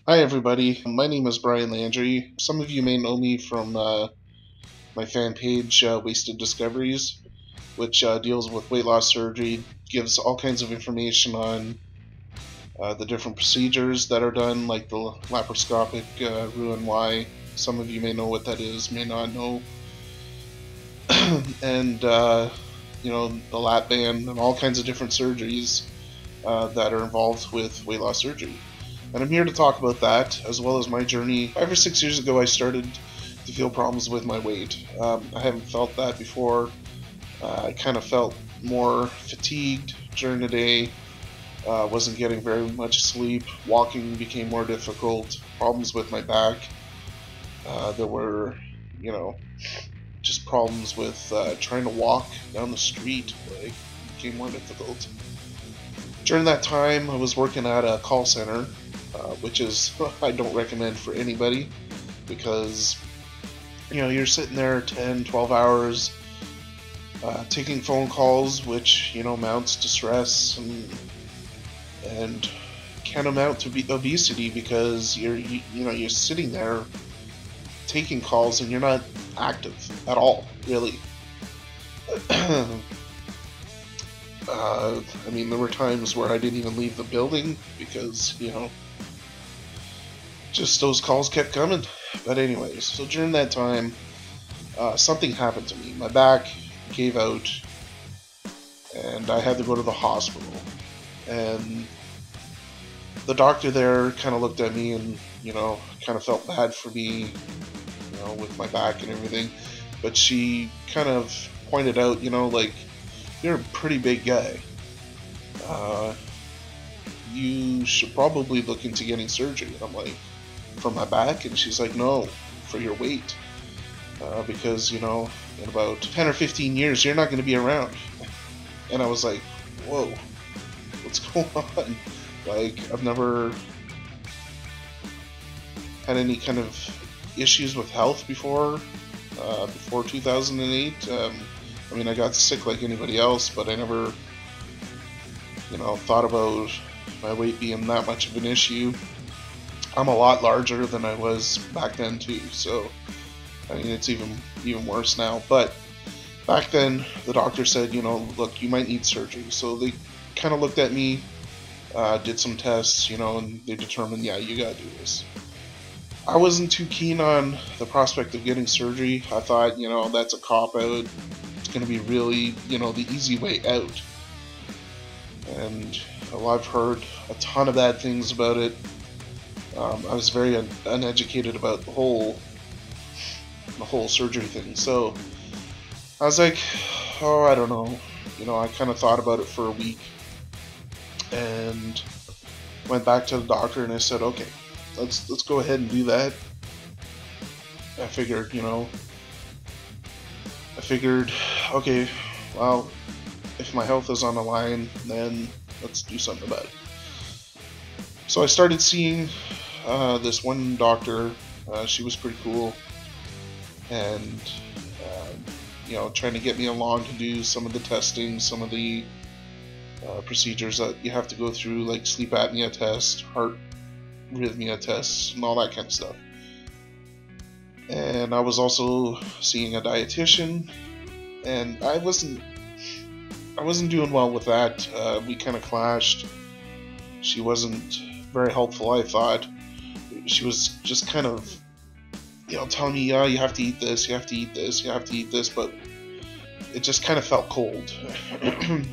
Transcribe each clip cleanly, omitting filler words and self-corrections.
Hi, everybody. My name is Brian Landry. Some of you may know me from my fan page, Wasted Discoveries, which deals with weight loss surgery, gives all kinds of information on the different procedures that are done, like the laparoscopic Roux-en-Y. Some of you may know what that is, may not know. And, the lap band and all kinds of different surgeries that are involved with weight loss surgery. And I'm here to talk about that, as well as my journey. 5 or 6 years ago, I started to feel problems with my weight. I haven't felt that before. I kind of felt more fatigued during the day, wasn't getting very much sleep, walking became more difficult, problems with my back. There were, you know, just problems with trying to walk down the street, like, became more difficult. During that time, I was working at a call center, which is I don't recommend for anybody because you're sitting there 10, 12 hours taking phone calls, which amounts to stress and can amount to obesity because you're sitting there taking calls and you're not active at all, really. I mean, there were times where I didn't even leave the building because, just those calls kept coming. But anyways, so during that time, something happened to me. My back gave out, and I had to go to the hospital. And the doctor there kind of looked at me and, kind of felt bad for me, with my back and everything. But she kind of pointed out, like, you're a pretty big guy. You should probably look into getting surgery. And I'm like, for my back? And she's like, no, for your weight. Because, in about 10 or 15 years, you're not going to be around. And I was like, whoa, what's going on? Like, I've never had any kind of issues with health before 2008. I mean, I got sick like anybody else, but I never, thought about my weight being that much of an issue. I'm a lot larger than I was back then too, so I mean it's even worse now. But back then, the doctor said, look, you might need surgery. So they kind of looked at me, did some tests, and they determined, yeah, you gotta do this. I wasn't too keen on the prospect of getting surgery. I thought, that's a cop-out. It's going to be really, the easy way out. And well, I've heard a ton of bad things about it. I was very uneducated about the whole surgery thing. So I was like, oh, I don't know. I kind of thought about it for a week and went back to the doctor and I said, okay, let's go ahead and do that. I figured, okay, well, if my health is on the line, then let's do something about it. So I started seeing this one doctor. She was pretty cool, and trying to get me along to do some of the testing, some of the procedures that you have to go through, like sleep apnea test, heart rhythmia tests, and all that kind of stuff. And I was also seeing a dietitian, and I wasn't doing well with that. We kind of clashed. She wasn't very helpful, I thought. She was just kind of, telling me, yeah, you have to eat this, you have to eat this, you have to eat this, but it just kind of felt cold.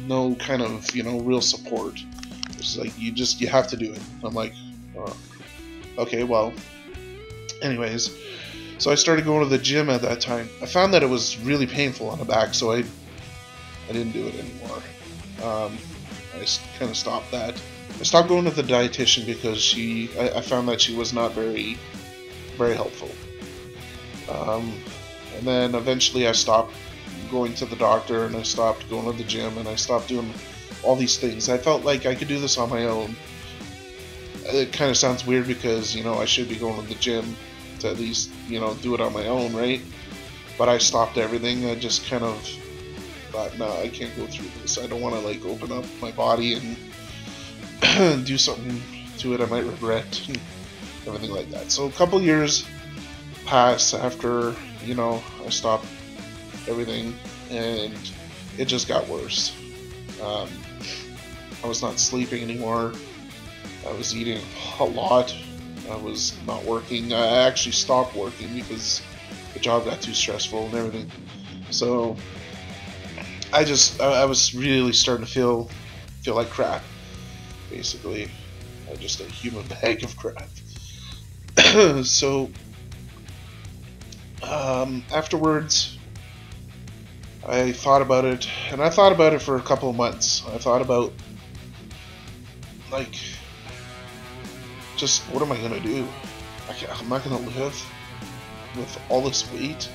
No kind of, real support. It's like, you have to do it. I'm like, oh, okay, well, anyways. So I started going to the gym at that time. I found that it was really painful on the back, so I didn't do it anymore. I kind of stopped that. I stopped going to the dietitian because I found that she was not very, very helpful. And then eventually I stopped going to the doctor and I stopped going to the gym and I stopped doing all these things. I felt like I could do this on my own. It kind of sounds weird because, I should be going to the gym to at least, do it on my own, right? But I stopped everything. I just kind of thought, no, I can't go through this. I don't want to, like, open up my body and do something to it I might regret. everything like that. So a couple years passed after, I stopped everything, and it just got worse. Um, I was not sleeping anymore. I was eating a lot. I was not working. I actually stopped working because the job got too stressful and everything. So I was really starting to feel like crap, basically. Just a human bag of crap. So afterwards, I thought about it, and I thought about it for a couple of months. I thought about, like, just what am I gonna do? I'm not gonna live with all this weight.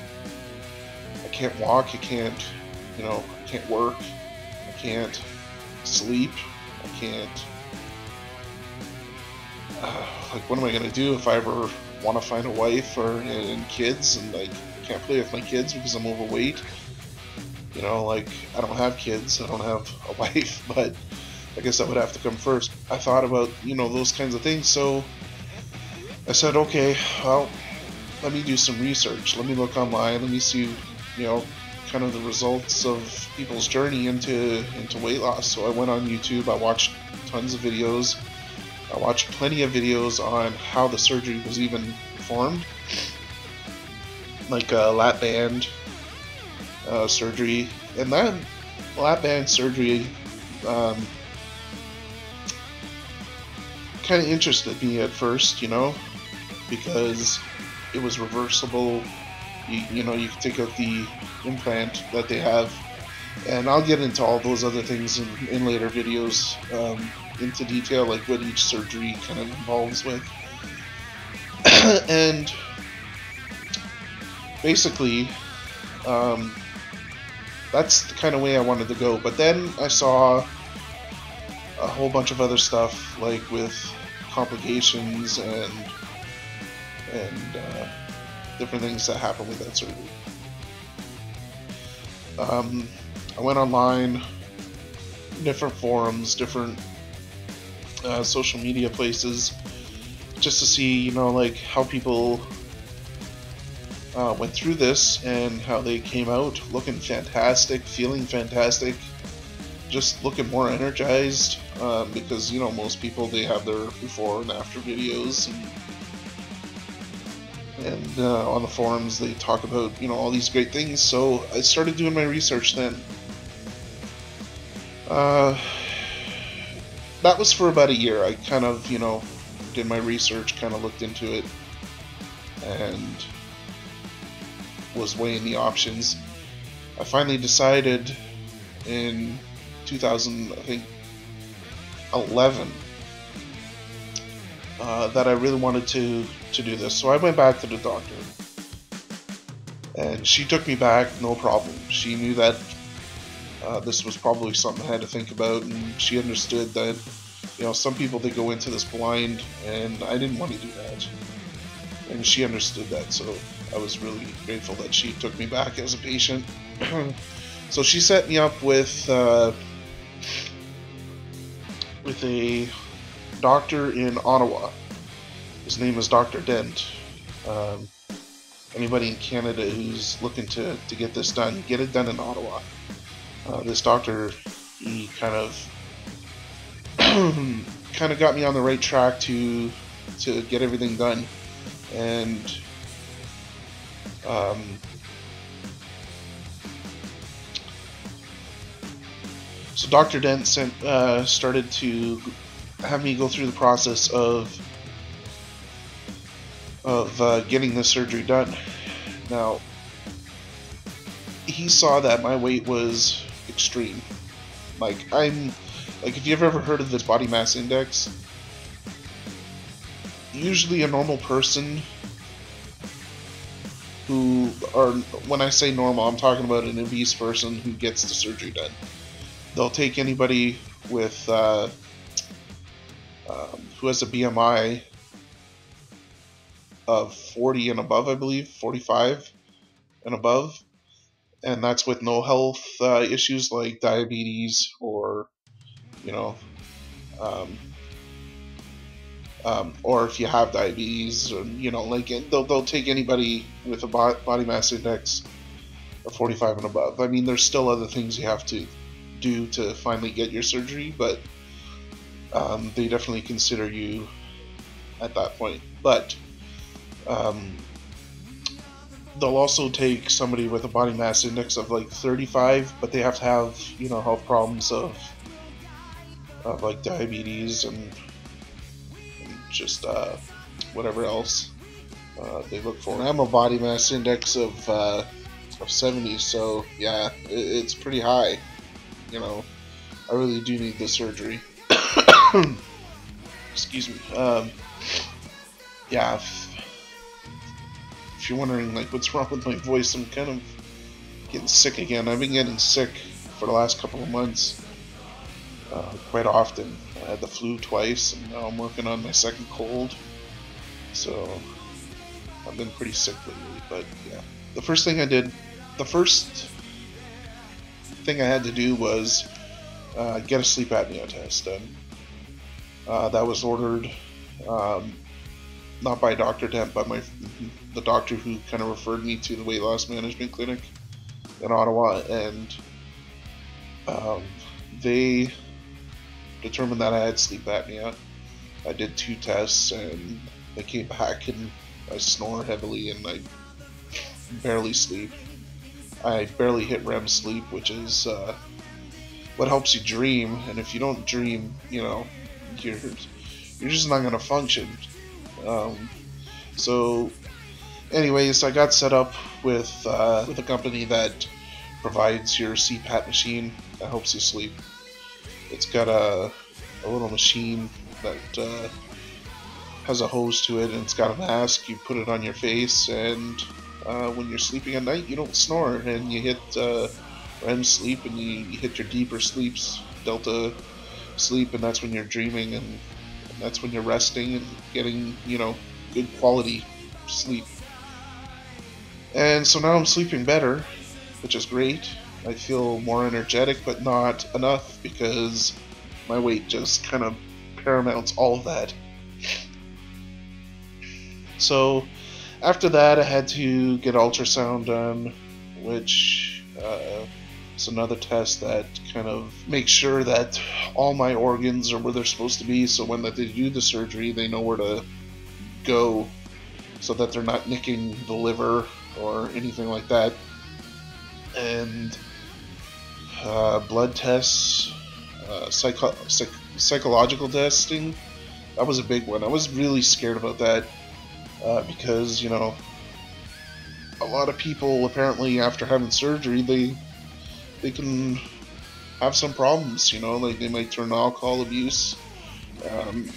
I can't walk. I can't, I can't work. I can't sleep. I can't. Like, what am I gonna do if I ever want to find a wife and kids, and like can't play with my kids because I'm overweight? Like, I don't have kids. I don't have a wife, but I guess that would have to come first. I thought about, those kinds of things, so I said, okay, well, let me do some research. Let me look online. Let me see, kind of the results of people's journey into weight loss. So I went on YouTube. I watched tons of videos. I watched plenty of videos on how the surgery was even performed, like lap band surgery, and that lap band surgery kind of interested me at first, because it was reversible. You could take out the implant that they have, and I'll get into all those other things in later videos, into detail, like what each surgery kind of involves with. And basically, that's the kind of way I wanted to go. But then I saw a whole bunch of other stuff, like with complications and different things that happen with that surgery. I went online, different forums, different social media places, just to see, like how people went through this and how they came out looking fantastic, feeling fantastic, just looking more energized, because most people, they have their before and after videos, and on the forums they talk about all these great things. So I started doing my research then. That was for about a year. I kind of did my research, kind of looked into it, and was weighing the options. I finally decided in 2011 that I really wanted to do this. So I went back to the doctor, and she took me back, no problem. She knew that this was probably something I had to think about, and she understood that some people, they go into this blind, and I didn't want to do that, and she understood that. So I was really grateful that she took me back as a patient. So she set me up with a doctor in Ottawa. His name is Dr. Dent. Anybody in Canada who's looking to get this done, get it done in Ottawa. This doctor, he kind of got me on the right track to get everything done, and so Dr. Dent started to have me go through the process of getting this surgery done. Now, he saw that my weight was extreme. Like, if you've ever heard of this body mass index, usually a normal person who are, when I say normal, I'm talking about an obese person who gets the surgery done. They'll take anybody with who has a BMI of 40 and above, I believe, 45 and above, and that's with no health issues like diabetes or um, or if you have diabetes, or like they'll take anybody with a body mass index of 45 and above. I mean, there's still other things you have to do to finally get your surgery, but they definitely consider you at that point. But um, they'll also take somebody with a body mass index of like 35, but they have to have health problems of like diabetes and just whatever else they look for. And I have a body mass index of 70, so yeah, it's pretty high. I really do need the surgery. Excuse me. Yeah, if you're wondering like what's wrong with my voice, I'm kind of getting sick again. I've been getting sick for the last couple of months quite often. I had the flu twice, and now I'm working on my second cold. So I've been pretty sick lately. But yeah, the first thing I had to do was get a sleep apnea test done. That was ordered not by Dr. Dent, but the doctor who kind of referred me to the weight loss management clinic in Ottawa, and they determined that I had sleep apnea. I did 2 tests, and they came back, and I snore heavily, and I barely sleep. I barely hit REM sleep, which is what helps you dream. And if you don't dream, you're just not gonna function. So, anyways, I got set up with a company that provides your CPAP machine that helps you sleep. It's got a little machine that has a hose to it, and it's got a mask. You put it on your face, and when you're sleeping at night, you don't snore, and you hit REM sleep, and you hit your deeper sleeps, delta sleep, and that's when you're dreaming, and that's when you're resting and getting, good quality sleep. And so now I'm sleeping better, which is great. I feel more energetic, but not enough because my weight just kind of paramounts all of that. So after that, I had to get ultrasound done, which is another test that kind of makes sure that all my organs are where they're supposed to be, so when they do the surgery, they know where to go, so that they're not nicking the liver or anything like that. And blood tests, psychological testing, that was a big one. I was really scared about that because, a lot of people apparently after having surgery, they can have some problems, like they might turn to alcohol abuse,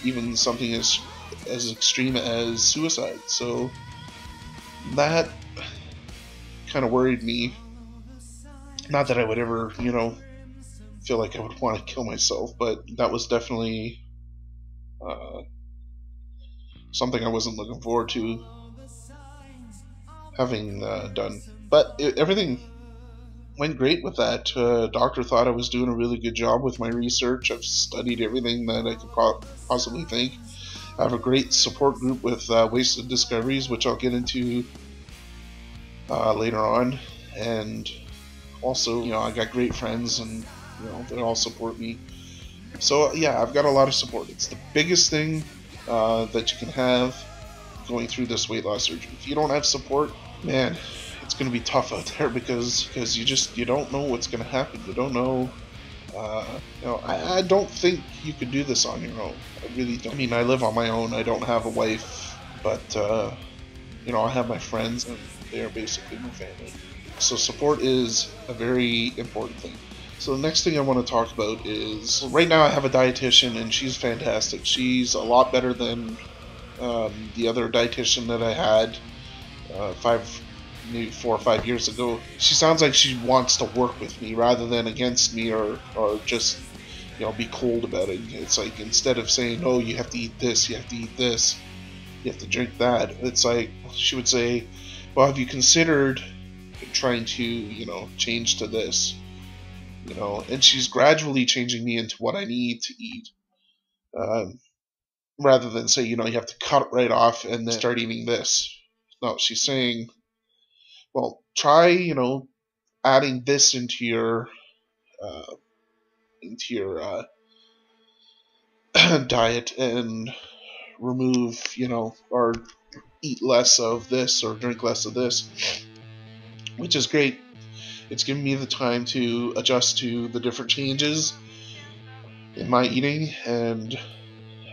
even something as extreme as suicide. So that kind of worried me. Not that I would ever, feel like I would want to kill myself, but that was definitely something I wasn't looking forward to having done. But everything went great with that. Doctor thought I was doing a really good job with my research. I've studied everything that I could possibly think. I have a great support group with Wasted Discoveries, which I'll get into later on. And also, I got great friends, and they all support me. So yeah, I've got a lot of support. It's the biggest thing that you can have going through this weight loss surgery. If you don't have support, man, it's going to be tough out there because you don't know what's going to happen. You don't know. I don't think you could do this on your own. I really don't. I mean, I live on my own. I don't have a wife, but I have my friends, and they are basically my family. So support is a very important thing. So the next thing I want to talk about is, right now I have a dietitian, and she's fantastic. She's a lot better than the other dietitian that I had maybe 4 or 5 years ago. She sounds like she wants to work with me rather than against me, or just be cold about it. It's like, instead of saying, oh, you have to eat this, you have to eat this, you have to drink that, it's like she would say, well, have you considered trying to change to this, and she's gradually changing me into what I need to eat. rather than say, you know, you have to cut it right off and then start eating this. No, she's saying, well, try, you know, adding this uh, into your diet and remove, you know, or eat less of this or drink less of this, which is great. It's giving me the time to adjust to the different changes in my eating and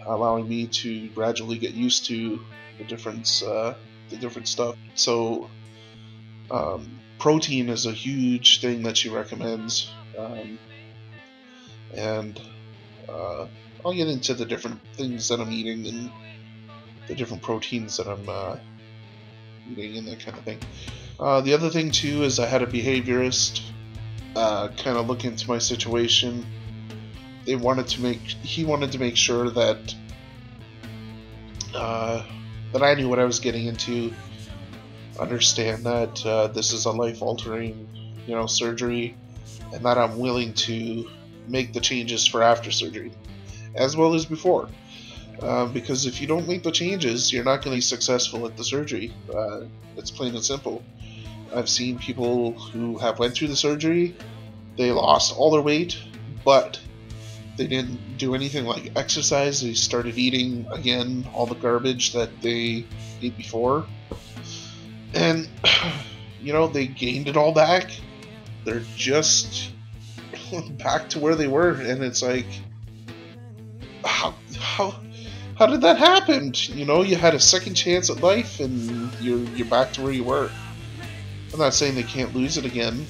allowing me to gradually get used to the different stuff. So, protein is a huge thing that she recommends, and I'll get into the different things that I'm eating and the different proteins that I'm eating and that kind of thing. The other thing too is I had a behaviorist kind of look into my situation. He wanted to make sure that that I knew what I was getting into. Understand that this is a life-altering, you know, surgery, and that I'm willing to make the changes for after surgery, as well as before. Because if you don't make the changes, you're not going to be successful at the surgery. It's plain and simple. I've seen people who have went through the surgery, they lost all their weight, but they didn't do anything like exercise. They started eating again all the garbage that they ate before, and you know, they gained it all back. They're just back to where they were, and it's like, how did that happen? You know, you had a second chance at life, and you're back to where you were. I'm not saying they can't lose it again,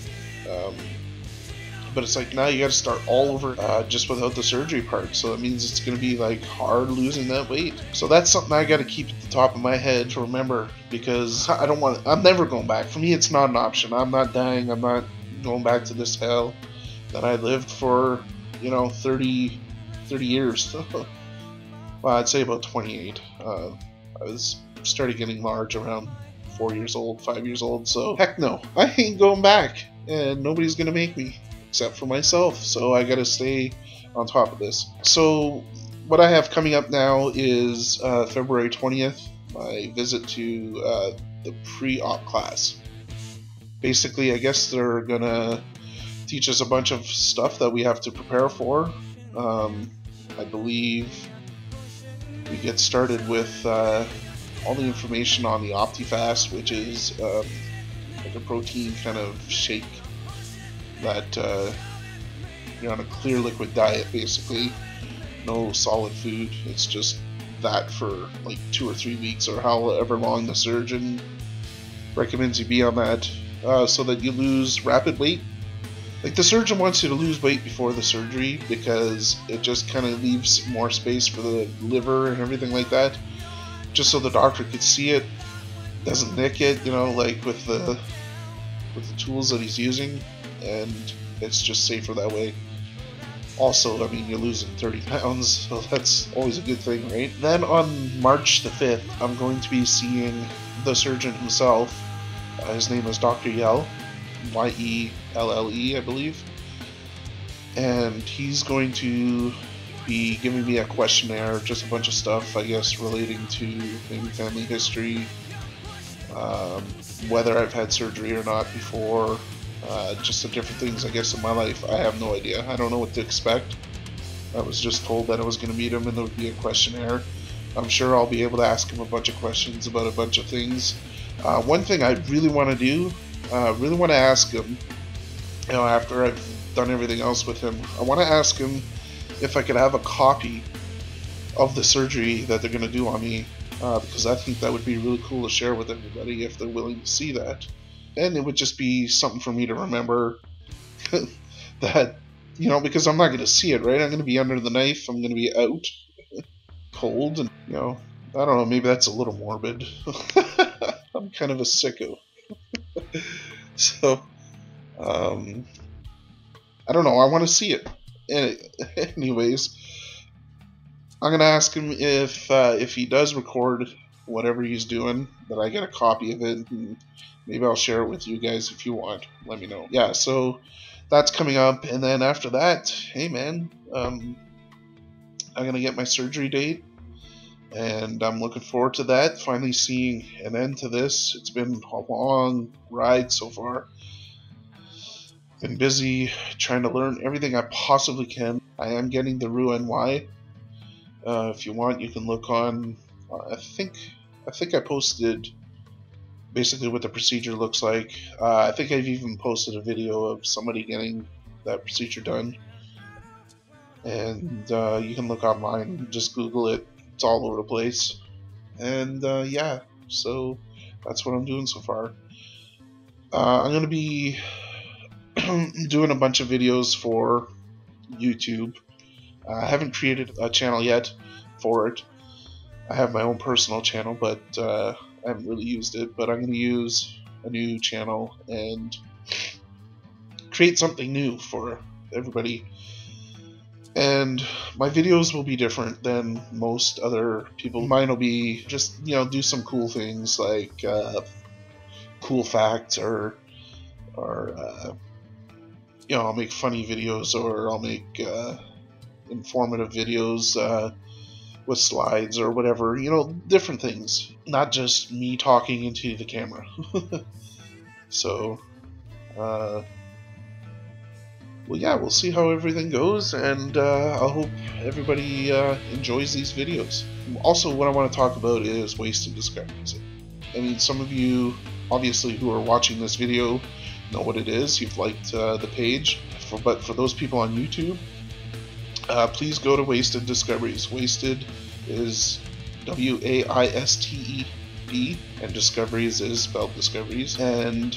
but it's like now you got to start all over just without the surgery part. So that means it's going to be like hard losing that weight. So that's something I got to keep at the top of my head to remember, because I don't want. I'm never going back. For me, it's not an option. I'm not dying. I'm not going back to this hell that I lived for, you know, 30 years. Well, I'd say about 28. I started getting large around 4 years old, 5 years old. So heck no, I ain't going back, and nobody's gonna make me except for myself. So I gotta stay on top of this. So what I have coming up now is February 20th, my visit to the pre-op class. Basically, I guess they're gonna teach us a bunch of stuff that we have to prepare for. I believe we get started with all the information on the OptiFast, which is like a protein kind of shake that you're on a clear liquid diet, basically. No solid food. It's just that for like 2 or 3 weeks, or however long the surgeon recommends you be on that, so that you lose rapid weight. Like, the surgeon wants you to lose weight before the surgery because it just kind of leaves more space for the liver and everything like that, just so the doctor could see it, doesn't nick it, you know, like with the tools that he's using, and it's just safer that way. Also, I mean, you're losing 30 pounds, so that's always a good thing, right? Then on March the 5th, I'm going to be seeing the surgeon himself. His name is Dr. Yell. Yelle, I believe, and he's going to be giving me a questionnaire, just a bunch of stuff, I guess, relating to maybe family history, whether I've had surgery or not before, just the different things, I guess, in my life. I have no idea. I don't know what to expect. I was just told that I was going to meet him and there would be a questionnaire. I'm sure I'll be able to ask him a bunch of questions about a bunch of things. One thing I really want to do, really want to ask him, you know, after I've done everything else with him, I want to ask him if I could have a copy of the surgery that they're going to do on me, because I think that would be really cool to share with everybody if they're willing to see that. And it would just be something for me to remember that, you know, because I'm not going to see it, right? I'm going to be under the knife, I'm going to be out, cold, and, you know, I don't know, maybe that's a little morbid. I'm kind of a sicko. So, I don't know, I want to see it. Anyways, I'm going to ask him if he does record whatever he's doing, that I get a copy of it, and maybe I'll share it with you guys if you want. Let me know. Yeah, so that's coming up, and then after that, hey man, I'm going to get my surgery date. and I'm looking forward to that, finally seeing an end to this. It's been a long ride so far. Been busy trying to learn everything I possibly can. I am getting the Roux NY. If you want, you can look on. I think I posted basically what the procedure looks like. I think I've even posted a video of somebody getting that procedure done, and you can look online. Just Google it. It's all over the place. And yeah, so that's what I'm doing so far. I'm gonna be doing a bunch of videos for YouTube. I haven't created a channel yet for it. I have my own personal channel, but I haven't really used it. But I'm going to use a new channel and create something new for everybody. And my videos will be different than most other people. Mine will be just, do some cool things like cool facts, or I'll make funny videos, or I'll make informative videos with slides or whatever, different things, not just me talking into the camera. So well, yeah, we'll see how everything goes, and I hope everybody enjoys these videos. Also, what I want to talk about is wasted discoveries. I mean, some of you obviously who are watching this video know what it is. You've liked the page, but for those people on YouTube, please go to Wasted Discoveries. Wasted is WAISTED, and Discoveries is spelled Discoveries. And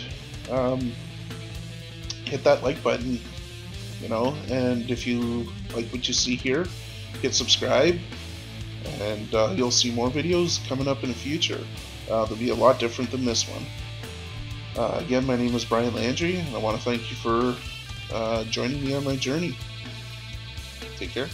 hit that like button, and if you like what you see here, hit subscribe, and you'll see more videos coming up in the future. They'll be a lot different than this one. Again, my name is Brian Landry, and I want to thank you for joining me on my journey. Take care.